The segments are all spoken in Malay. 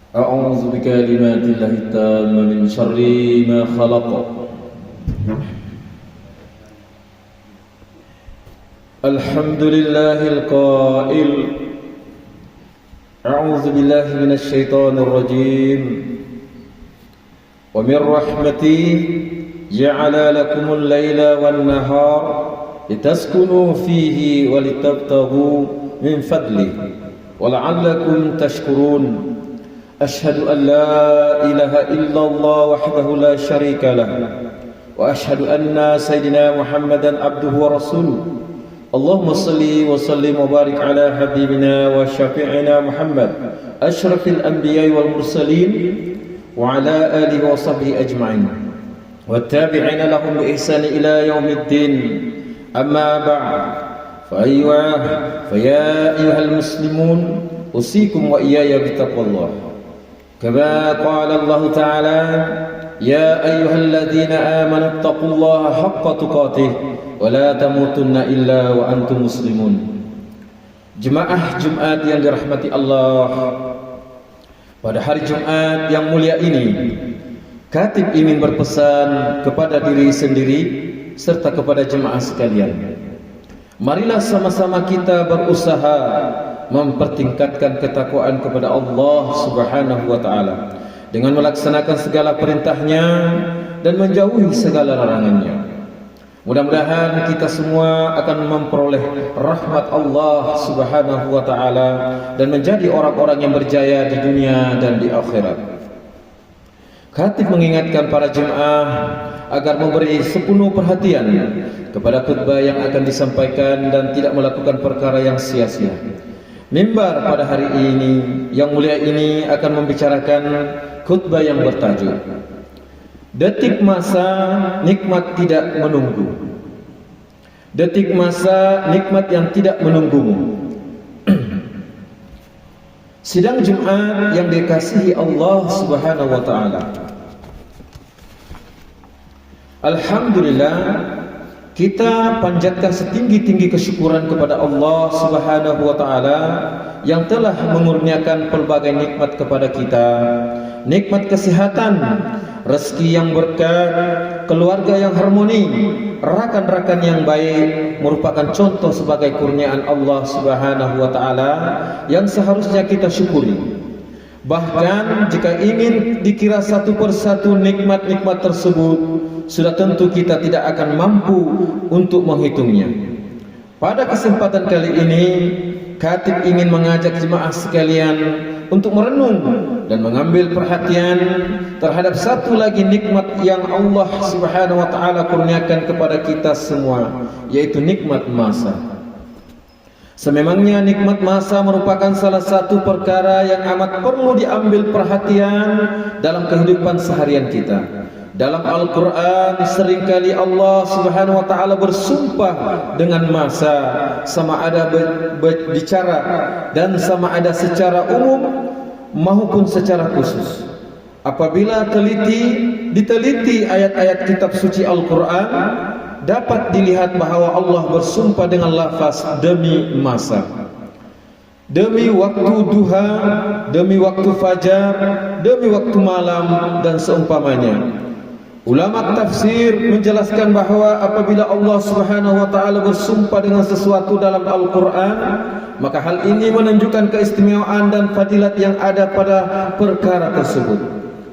أعوذ بكلمات الله التامة من شر ما خلق. الحمد لله القائل أعوذ بالله من الشيطان الرجيم ومن رحمته جعل لكم الليل والنهار لتسكنوا فيه ولتبتغوا من فضله ولعلكم تشكرون. أشهد أن لا إله إلا الله وحده لا شريك له وأشهد أن سيدنا محمدا عبده ورسوله. اللهم صل وسلم وبارك على حبيبنا وشفيعنا محمد أشرف الأنبياء والمرسلين وعلى آله وصحبه أجمعين والتابعين لهم بإحسان إلى يوم الدين. أما بعد فيا أيها المسلمون أوصيكم وإياي بتقوى الله كما قال الله تعالى يا أيها الذين آمنوا اتقوا الله حق تقاته ولا تموتن إلا وأنتم مسلمون. Jemaah Jumat yang dirahmati Allah, pada hari Jumat yang mulia ini Khatib ingin berpesan kepada diri sendiri serta kepada jemaah sekalian. Marilah sama-sama kita berusaha mempertingkatkan ketakwaan kepada Allah Subhanahu wa taala dengan melaksanakan segala perintahnya dan menjauhi segala larangannya. Mudah-mudahan kita semua akan memperoleh rahmat Allah Subhanahu wa taala dan menjadi orang-orang yang berjaya di dunia dan di akhirat. Khatib mengingatkan para jemaah agar memberi sepenuh perhatian kepada khutbah yang akan disampaikan dan tidak melakukan perkara yang sia-sia. Mimbar pada hari ini yang mulia ini akan membicarakan khutbah yang bertajuk Detik masa nikmat tidak menunggu. Detik masa nikmat yang tidak menunggumu. Sidang Jumat yang dikasihi Allah Subhanahu wa taala. Alhamdulillah, kita panjatkan setinggi-tinggi kesyukuran kepada Allah Subhanahu wa taala yang telah mengurniakan pelbagai nikmat kepada kita. Nikmat kesehatan, rezeki yang berkah, keluarga yang harmoni, rakan-rakan yang baik merupakan contoh sebagai kurniaan Allah Subhanahu wa taala yang seharusnya kita syukuri. Bahkan jika ingin dikira satu persatu nikmat-nikmat tersebut, sudah tentu kita tidak akan mampu untuk menghitungnya. Pada kesempatan kali ini, Khatib ingin mengajak jemaah sekalian untuk merenung dan mengambil perhatian terhadap satu lagi nikmat yang Allah Subhanahu wa taala kurniakan kepada kita semua, yaitu nikmat masa. Sememangnya nikmat masa merupakan salah satu perkara yang amat perlu diambil perhatian dalam kehidupan seharian kita. Dalam Al-Quran seringkali Allah Subhanahu wa ta'ala bersumpah dengan masa, sama ada berbicara dan sama ada secara umum maupun secara khusus. Apabila diteliti ayat-ayat kitab suci Al-Quran, dapat dilihat bahwa Allah bersumpah dengan lafaz demi masa, demi waktu duha, demi waktu fajar, demi waktu malam dan seumpamanya. Ulama tafsir menjelaskan bahwa apabila Allah Subhanahu wa taala bersumpah dengan sesuatu dalam Al-Quran, maka hal ini menunjukkan keistimewaan dan fadilat yang ada pada perkara tersebut.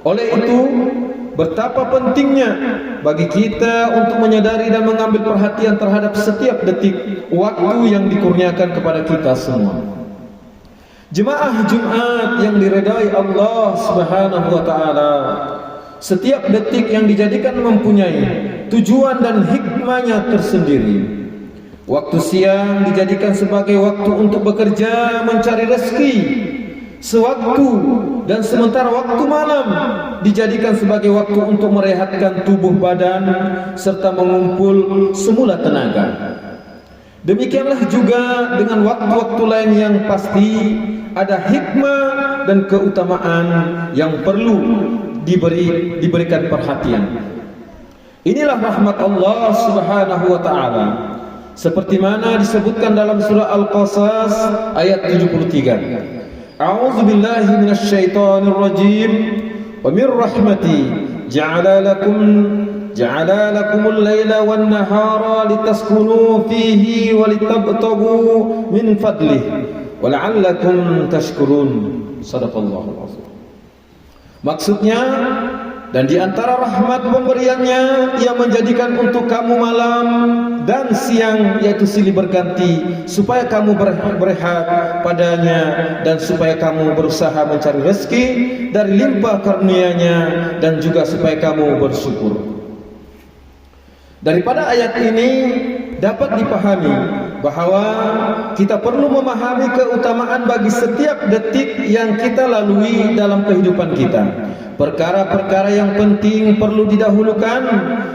Oleh itu, betapa pentingnya bagi kita untuk menyadari dan mengambil perhatian terhadap setiap detik waktu yang dikurniakan kepada kita semua. Jemaah Jumat yang diridai Allah Subhanahu wa taala, setiap detik yang dijadikan mempunyai tujuan dan hikmahnya tersendiri. Waktu siang dijadikan sebagai waktu untuk bekerja mencari rezeki sewaktu, dan sementara waktu malam dijadikan sebagai waktu untuk merehatkan tubuh badan serta mengumpul semula tenaga. Demikianlah juga dengan waktu-waktu lain yang pasti ada hikmah dan keutamaan yang perlu diberikan perhatian. Inilah rahmat Allah Subhanahu wa taala, seperti mana disebutkan dalam surah Al-Qasas ayat 73. A'udzu billahi minasy syaithanir rajim. Wa min rahmati ja'ala lakumul laila wan nahara litaskunu fihi wa litabtaghu min fadlihi wa la'allakum tashkurun. Shadaqallahul azim. Maksudnya, dan di antara rahmat pemberiannya, Ia menjadikan untuk kamu malam dan siang, yaitu silih berganti, supaya kamu berehat padanya dan supaya kamu berusaha mencari rezeki dari limpah karunia-Nya dan juga supaya kamu bersyukur. Daripada ayat ini dapat dipahami bahawa kita perlu memahami keutamaan bagi setiap detik yang kita lalui dalam kehidupan kita. Perkara-perkara yang penting perlu didahulukan,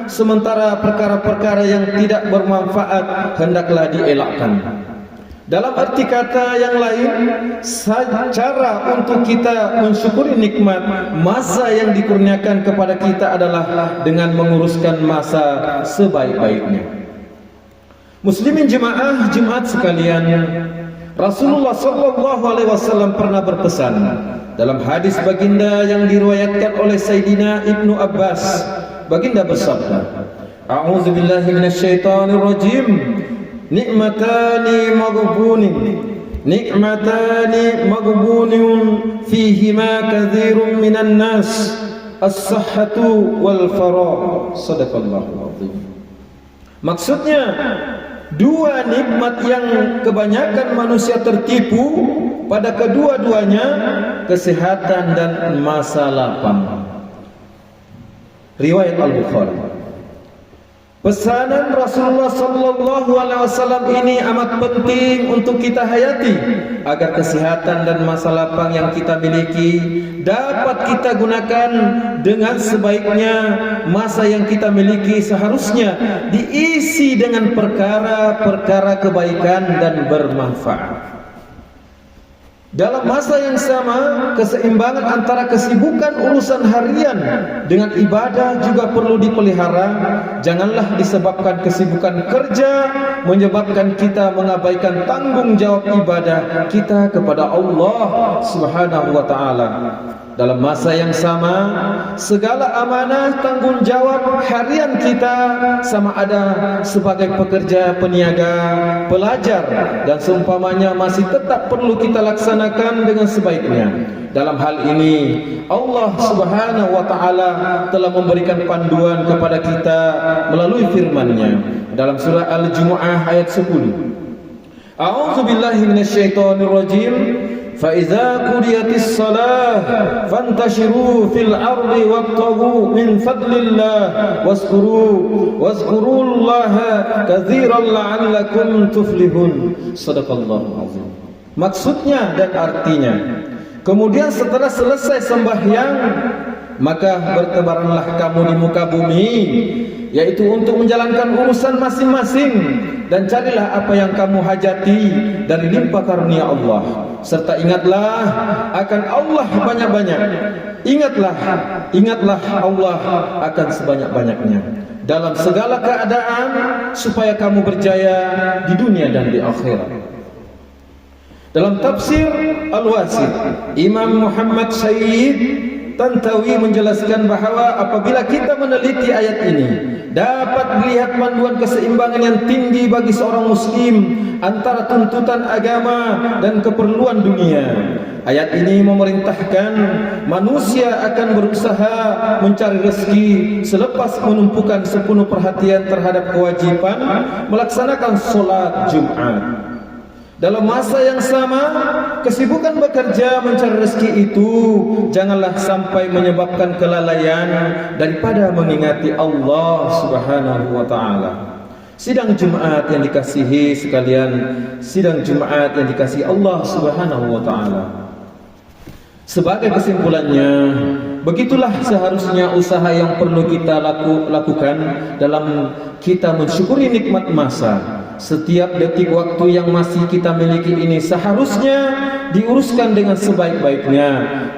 sementara perkara-perkara yang tidak bermanfaat hendaklah dielakkan. Dalam arti kata yang lain, cara untuk kita mensyukuri nikmat masa yang dikurniakan kepada kita adalah dengan menguruskan masa sebaik-baiknya. Muslimin jemaah Jumat sekalian, Rasulullah SAW pernah berpesan dalam hadis baginda yang diriwayatkan oleh Sayyidina Ibnu Abbas. Baginda bersabda, A'udzu billahi minasyaitonir rajim. Ni'matani maghbunin fihima katsirun minan nas, as-sihhatu wal faragh. Shadaqallahul azim. Maksudnya, dua nikmat yang kebanyakan manusia tertipu pada kedua-duanya, kesehatan dan masa lapang. Riwayat Al-Bukhari. Pesanan Rasulullah SAW ini amat penting untuk kita hayati agar kesehatan dan masa lapang yang kita miliki dapat kita gunakan dengan sebaiknya. Masa yang kita miliki seharusnya diisi dengan perkara-perkara kebaikan dan bermanfaat. Dalam masa yang sama, keseimbangan antara kesibukan urusan harian dengan ibadah juga perlu dipelihara. Janganlah disebabkan kesibukan kerja menyebabkan kita mengabaikan tanggung jawab ibadah kita kepada Allah Subhanahu wa taala. Dalam masa yang sama, segala amanah tanggung jawab harian kita, sama ada sebagai pekerja, peniaga, pelajar dan seumpamanya, masih tetap perlu kita laksanakan dengan sebaiknya. Dalam hal ini Allah Subhanahu wa taala telah memberikan panduan kepada kita melalui firman-Nya dalam surah Al-Jumu'ah ayat 10. A'udzu billahi minasyaitonir rajim. فَإِذَا قُضِيَتِ الصَّلَاةُ فَانْتَشِرُوا فِي الْأَرْضِ وَابْتَغُوا مِنْ فَضْلِ اللَّهِ وَاذْكُرُوا اللَّهَ كَثِيرًا لَعَلَّكُمْ تُفْلِحُونَ. Shadaqallahul azim. Maksudnya dan artinya, kemudian setelah selesai sembahyang, maka bertebaranlah kamu di muka bumi, yaitu untuk menjalankan urusan masing-masing, dan carilah apa yang kamu hajati dari limpah karunia Allah. Serta ingatlah akan Allah banyak-banyak. Ingatlah Allah akan sebanyak-banyaknya dalam segala keadaan, supaya kamu berjaya di dunia dan di akhirat. Dalam tafsir Al-Wasit, Imam Muhammad Syed Tantawi menjelaskan bahawa apabila kita meneliti ayat ini, dapat dilihat panduan keseimbangan yang tinggi bagi seorang muslim antara tuntutan agama dan keperluan dunia. Ayat ini memerintahkan manusia akan berusaha mencari rezeki selepas menumpukan sepenuh perhatian terhadap kewajiban melaksanakan solat Jumat. Dalam masa yang sama, kesibukan bekerja mencari rezeki itu janganlah sampai menyebabkan kelalaian daripada mengingati Allah Subhanahu wa taala. Sidang Jumat yang dikasihi sekalian, sidang Jumat yang dikasihi Allah Subhanahu wa taala. Sebagai kesimpulannya, begitulah seharusnya usaha yang perlu kita lakukan dalam kita mensyukuri nikmat masa. Setiap detik waktu yang masih kita miliki ini seharusnya diuruskan dengan sebaik-baiknya.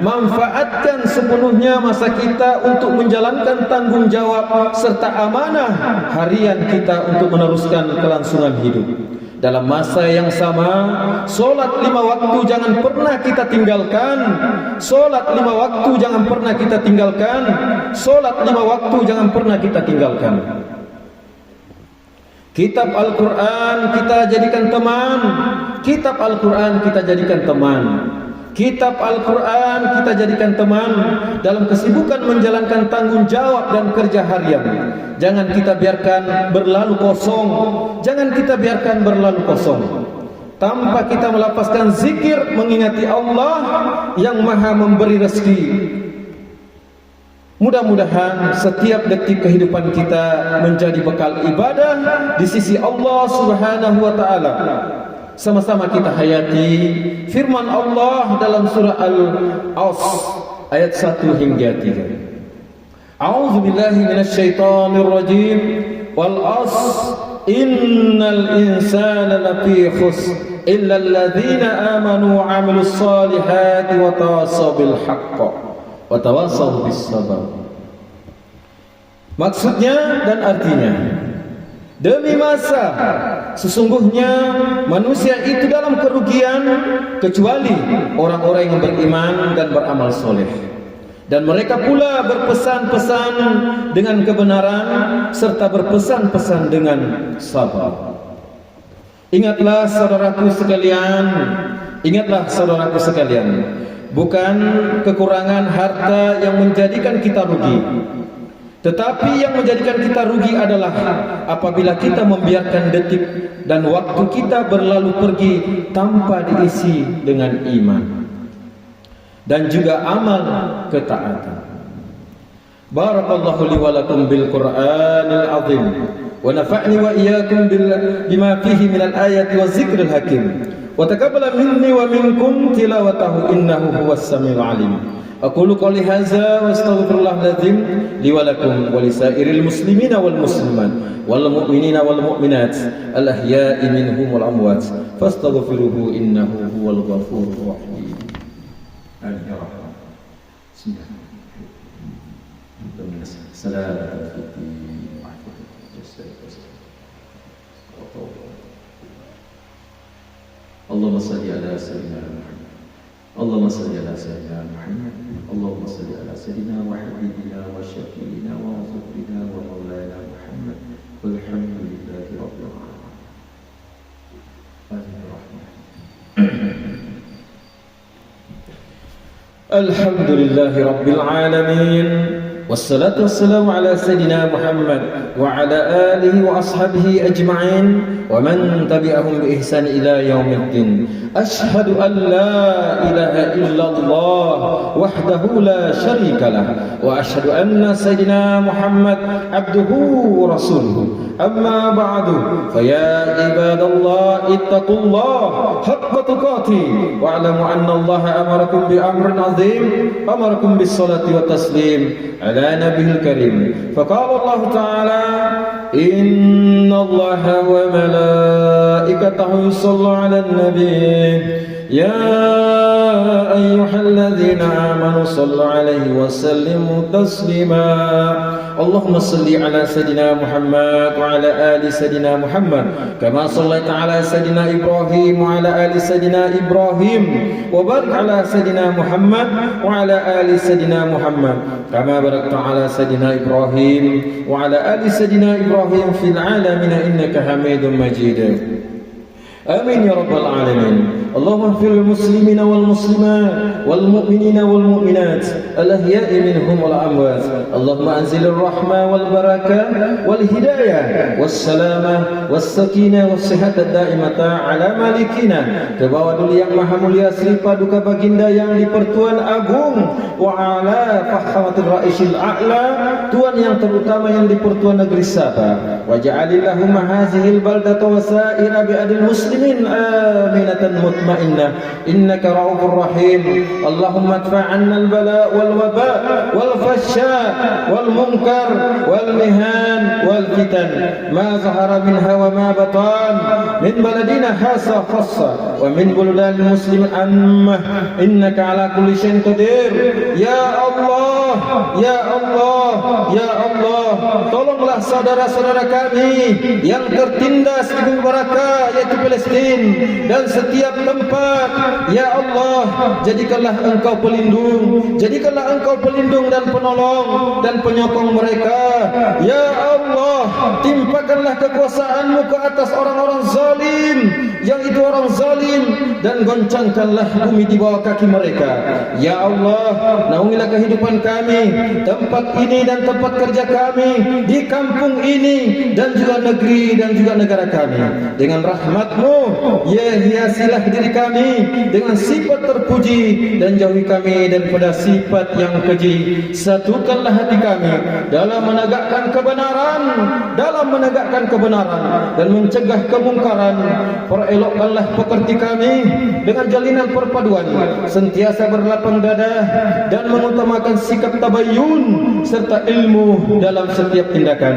Manfaatkan sepenuhnya masa kita untuk menjalankan tanggung jawab serta amanah harian kita untuk meneruskan kelangsungan hidup. dalam masa yang sama, solat 5 waktu jangan pernah kita tinggalkan. Solat 5 waktu jangan pernah kita tinggalkan. Solat 5 waktu jangan pernah kita tinggalkan. Kitab Al-Quran kita jadikan teman. Kitab Al-Quran kita jadikan teman. Kitab Al-Quran kita jadikan teman dalam kesibukan menjalankan tanggung jawab dan kerja harian. Jangan kita biarkan berlalu kosong. Jangan kita biarkan berlalu kosong tanpa kita melafazkan zikir mengingati Allah yang Maha memberi rezeki. Mudah-mudahan setiap detik kehidupan kita menjadi bekal ibadah di sisi Allah Subhanahu wa taala. Sama-sama kita hayati firman Allah dalam surah Al-Asr ayat 1 hingga 3. A'udzu billahi minasyaitonir rajim. Wal 'asr innal insana lafi khusr illa alladzina amanu wa 'amilus solihati wa tawassaw bil haqq wa tawassaw bis sabr. Maksudnya dan artinya, demi masa sesungguhnya manusia itu dalam kerugian kecuali orang-orang yang beriman dan beramal soleh. Dan mereka pula berpesan-pesan dengan kebenaran serta berpesan-pesan dengan sabar. Ingatlah saudaraku sekalian, ingatlah saudaraku sekalian, bukan kekurangan harta yang menjadikan kita rugi, tetapi yang menjadikan kita rugi adalah apabila kita membiarkan detik dan waktu kita berlalu pergi tanpa diisi dengan iman dan juga amal ketaatan. Barakallahu li wa lakum bil Qur'anil azim wa nafa'ni wa iyyakum bima fihi minal ayati waz zikril hakim wa taqabbala minni wa minkum tilawatahu innahu huwas samiul alim. Aqulu qouli hadza wa astaghfirullah al-azim li wa lakum wa lisairil muslimina wal muslimat wal mu'minina wal mu'minat al ahya'i minhum wal amwat fastaghfiruhu innahu huwal ghafurur rahim. Allahumma salli ala sayyidina Muhammad. Allahumma salli ala sayyidina Muhammad. Allahumma salli ala sayyidina wa habibina wa syafiina wa rasulina wa maulana Muhammad. Walhamdulillahi rabbil alamin. Alhamdulillahi rabbil alamin. Wassalatu wassalamu ala sayyidina Muhammad wa ala alihi wa ashabihi ajma'in wa man tabi'ahum bi ihsan ila yaumiddin. Ashhadu an la ilaha illallah wahdahu la syarika lah wa ashhadu anna sayyidina Muhammad abduhu wa rasuluhu. Amma ba'du, fa ya ibadallah ittaqullah haqqa tuqatih wa alamu anna Allah amarakum bi amrin azim, amarakum bis salati wa taslim ala nabiyil karim. Faqala Allah ta'ala inna Allah wa malaikatahu yusalluna 'alan nabiy ya ayyuhalladzina amanu sallu 'alaihi wa sallimu taslima. Allahumma salli ala sayyidina Muhammad wa ala ali sayyidina Muhammad kama sallaita ala sayyidina Ibrahim wa ala ali sayyidina Ibrahim wa barik ala sayyidina Muhammad wa ala ali sayyidina Muhammad kama barakta ala sayyidina Ibrahim wa ala ali sayyidina Ibrahim fil alamin innaka Hamidum Majid. Amin ya rabbal alamin. Allahumma ighfir lil muslimina wal muslimat wal mu'minina wal mu'minat al ahya'i minhum wal amwat. Allahumma anzil ar-rahmah wal barakah wal hidayah was salamah was sakinah was sihat daimata ala malikina. Kebawa dulu yang maha mulia Sri Paduka Baginda yang di-Pertuan Agung wa ala fahamatir raisil a'la, tuan yang terutama yang di-Pertuan Negeri Sabah. Wa ja'alillahumma hazihil baldata wa sa'ira bi adil muslimin aminatan mutmainnah innaka ra'ufur rahim. Allahumma adfa' 'anna al-bala' wal waba' wal fahsya' wal munkar wal mihan wal fitan ma zahara minha wa ma batan min baladina hasa khassa wa min buldanil muslimin ammah innaka ala kulli syai'in qadir. Ya Allah, ya Allah, ya Allah, tolonglah saudara-saudara kami yang tertindas di bumi Barakah yaitu Palestin dan setiap tempat. Ya Allah, jadikanlah Engkau pelindung, jadikanlah Engkau pelindung dan penolong dan penyokong mereka. Ya Allah, timpakanlah kekuasaan-Mu ke atas orang-orang zalim, yang itu orang zalim, dan goncangkanlah bumi di bawah kaki mereka. Ya Allah, naungilah kehidupan kami, tempat ini dan tempat kerja kami, di kampung ini dan juga negeri dan juga negara kami. Dengan rahmat-Mu, ya hiasilah diri kami dengan sifat terpuji dan jauhi kami daripada sifat yang keji. Satukanlah hati kami dalam menegakkan kebenaran, dan mencegah kemungkaran. Perelokkanlah pekerti kami dengan jalinan perpaduan, sentiasa berlapang dada dan mengutamakan sikap tabayyun serta ilmu dalam setiap tindakan.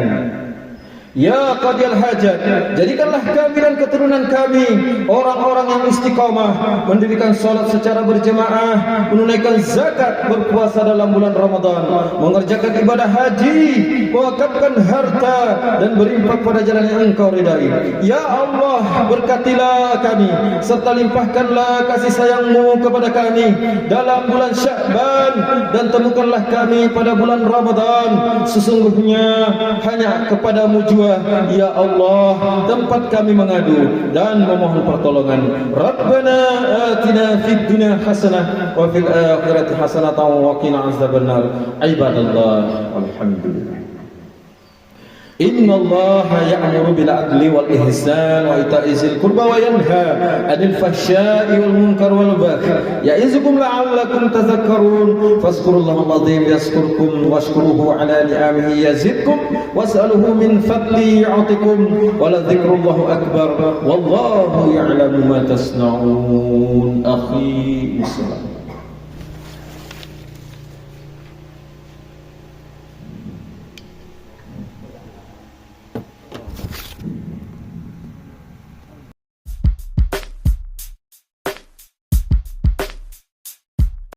Ya Qadiyal Hajat, jadikanlah kami dan keturunan kami orang-orang yang istiqamah, mendirikan solat secara berjemaah, menunaikan zakat, berpuasa dalam bulan Ramadan, mengerjakan ibadah haji, mewakafkan harta dan berinfak pada jalan yang Engkau ridai. Ya Allah, berkatilah kami serta limpahkanlah kasih sayang-Mu kepada kami dalam bulan Sya'ban, dan temukanlah kami pada bulan Ramadan. Sesungguhnya hanya kepada-Mu jua, ya Allah, tempat kami mengadu dan memohon pertolongan. Rabbana atina fid dunya hasanah wa fil akhirati hasanah wa qina azabannar. Ibadallah, alhamdulillah. Inna Allah ya'muru bil adli wal ihsan wa ita'i dzil qurba wa yanha 'anil fahsya'i wal munkar wal baghi ya'izukum la'allakum tadhakkarun. Fazkurullahal 'azim yazkurkum washkuruhu 'ala ni'amihi yazidkum was'aluhu min fadli yu'tikum wa la dzikrullahu akbar wallahu ya'lamu ma tasna'un. Akhi muslim.